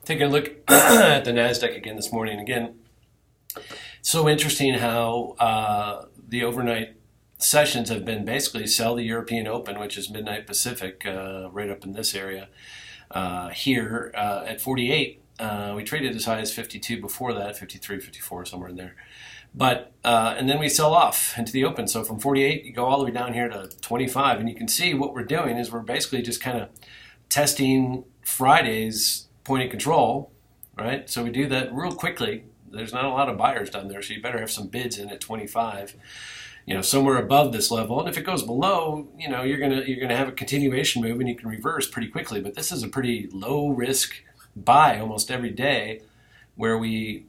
Taking a look at the NASDAQ again this morning. Again, so interesting how the overnight sessions have been basically sell the European Open, which is midnight Pacific, right up in this area. Here at 48, we traded as high as 52 before that, 53, 54, somewhere in there. But and then we sell off into the open. So from 48, you go all the way down here to 25, and you can see what we're doing is we're basically just kind of testing Friday's point of control, right? So we do that real quickly. There's not a lot of buyers down there, so you better have some bids in at 25. Somewhere above this level, and if it goes below, you're gonna have a continuation move, and you can reverse pretty quickly. But this is a pretty low risk buy almost every day, where we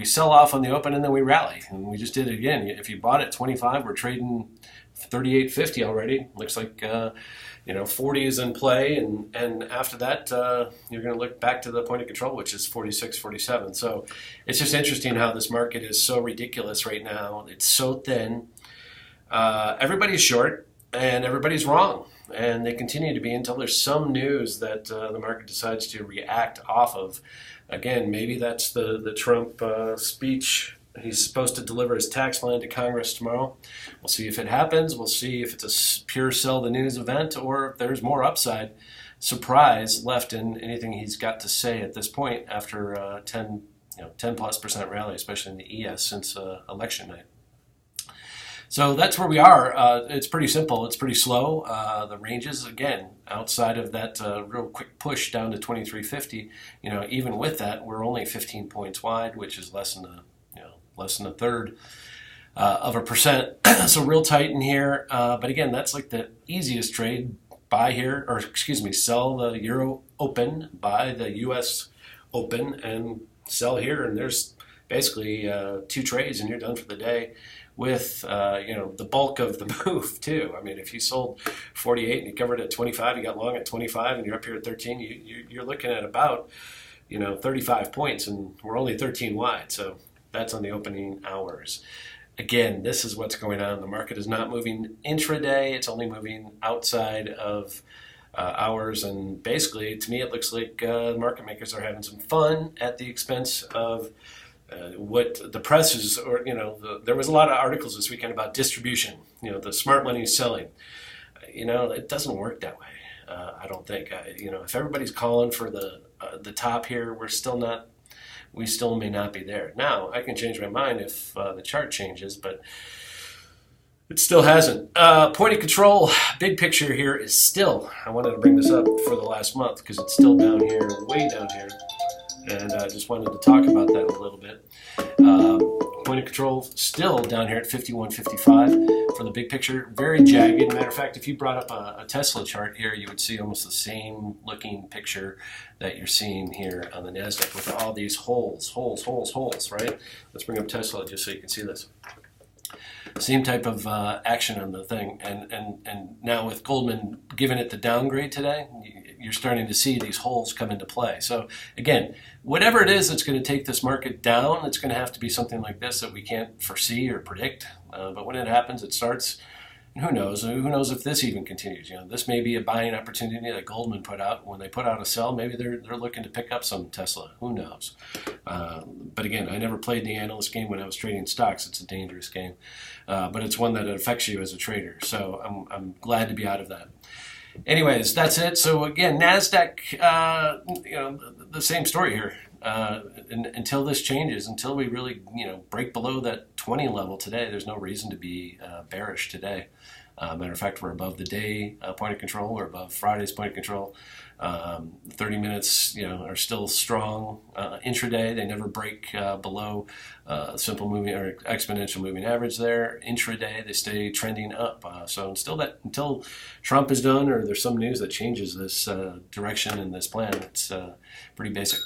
sell off on the open and then we rally, and we just did it again. If you bought at 25, we're trading 38.50 already. Looks like 40 is in play, and after that you're going to look back to the point of control, which is 46, 47. So it's just interesting how this market is so ridiculous right now. It's so thin. Everybody's short and everybody's wrong, and they continue to be until there's some news that the market decides to react off of. Again, maybe that's the Trump speech. He's supposed to deliver his tax plan to Congress tomorrow. We'll see if it happens. We'll see if it's a pure sell the news event, or if there's more upside surprise left in anything he's got to say at this point after 10+% rally, especially in the ES since election night. So that's where we are. It's pretty simple. It's pretty slow. The ranges, again, outside of that real quick push down to 23.50, even with that, we're only 15 points wide, which is less than a third of a percent. So real tight in here. But again, that's like the easiest trade. Buy here, or excuse me, sell the Euro Open, buy the US Open, and sell here. And there's basically 2 trades, and you're done for the day with the bulk of the move too. I mean, if you sold 48 and you covered at 25, you got long at 25, and you're up here at 13, you're looking at about 35 points, and we're only 13 wide. So that's on the opening hours. Again, this is what's going on. The market is not moving intraday. It's only moving outside of hours. And basically, to me, it looks like market makers are having some fun at the expense of what the press is, or, there was a lot of articles this weekend about distribution. The smart money is selling. It doesn't work that way. I don't think. If everybody's calling for the top here, we still may not be there. Now, I can change my mind if the chart changes, but it still hasn't. Point of control, big picture here is still, I wanted to bring this up for the last month because it's still down here, way down here, and I just wanted to talk about that a little bit. Point of control still down here at 51.55 for the big picture. Very jagged. Matter of fact, if you brought up a Tesla chart here, you would see almost the same looking picture that you're seeing here on the NASDAQ with all these holes, right? Let's bring up Tesla just so you can see this. Same type of action on the thing. And now with Goldman giving it the downgrade today, you're starting to see these holes come into play. So again, whatever it is that's going to take this market down, it's going to have to be something like this that we can't foresee or predict. But when it happens, it starts. And who knows? Who knows if this even continues? This may be a buying opportunity that Goldman put out. When they put out a sell, maybe they're looking to pick up some Tesla. Who knows? But again, I never played the analyst game when I was trading stocks. It's a dangerous game, but it's one that affects you as a trader. So I'm glad to be out of that. Anyways, that's it. So again, NASDAQ, the same story here. Until this changes, until we really, break below that 20 level today, there's no reason to be bearish today. Matter of fact, we're above the day point of control. We're above Friday's point of control. 30 minutes, are still strong. Intraday, they never break below simple moving or exponential moving average there. Intraday, they stay trending up. So until Trump is done or there's some news that changes this direction and this plan, it's pretty basic.